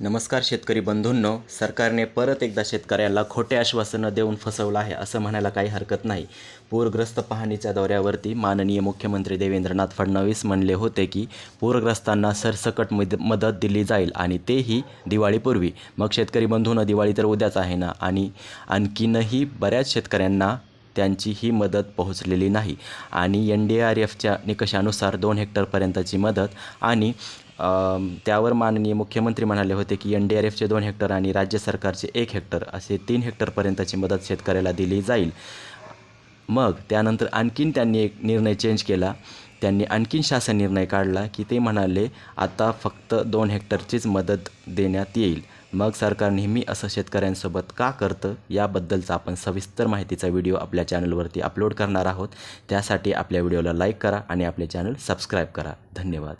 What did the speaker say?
नमस्कार शेतकरी बंधूंनो, सरकारने परत एकदा शेतकऱ्याला खोटे आश्वासनं देऊन फसवलं आहे असं म्हणायला काही हरकत नाही. पूरग्रस्त पाहणीच्या दौऱ्यावरती माननीय मुख्यमंत्री देवेंद्रनाथ फडणवीस म्हणले होते की पूरग्रस्तांना सरसकट मदत दिली जाईल आणि तेही दिवाळीपूर्वी. मग शेतकरी बंधूंनो, दिवाळी तर उद्याच आहे ना, आणि आणखीनही बऱ्याच शेतकऱ्यांना त्यांची ही मदत पोहोचलेली नाही. आणि NDRFच्या निकषानुसार 2 हेक्टरपर्यंतची मदत आणि त्यावर माननीय मुख्यमंत्री म्हणाले होते की NDRFचे 2 हेक्टर आणि राज्य सरकारचे 1 हेक्टर असे 3 हेक्टरपर्यंतची मदत शेतकऱ्याला दिली जाईल. मग त्यानंतर आणखीन त्यांनी एक निर्णय चेंज केला. त्यांनी आणखीन शासन निर्णय काढला की ते म्हणाले आता फक्त 2 हेक्टरचीच मदत देण्यात येईल. मग सरकार नेहमी असं शेतकऱ्यांसोबत का करतं याबद्दलचा आपण सविस्तर माहितीचा व्हिडिओ आपल्या चॅनलवरती अपलोड करणार आहोत. त्यासाठी आपल्या व्हिडिओला लाईक करा आणि आपले चॅनल सबस्क्राईब करा. धन्यवाद.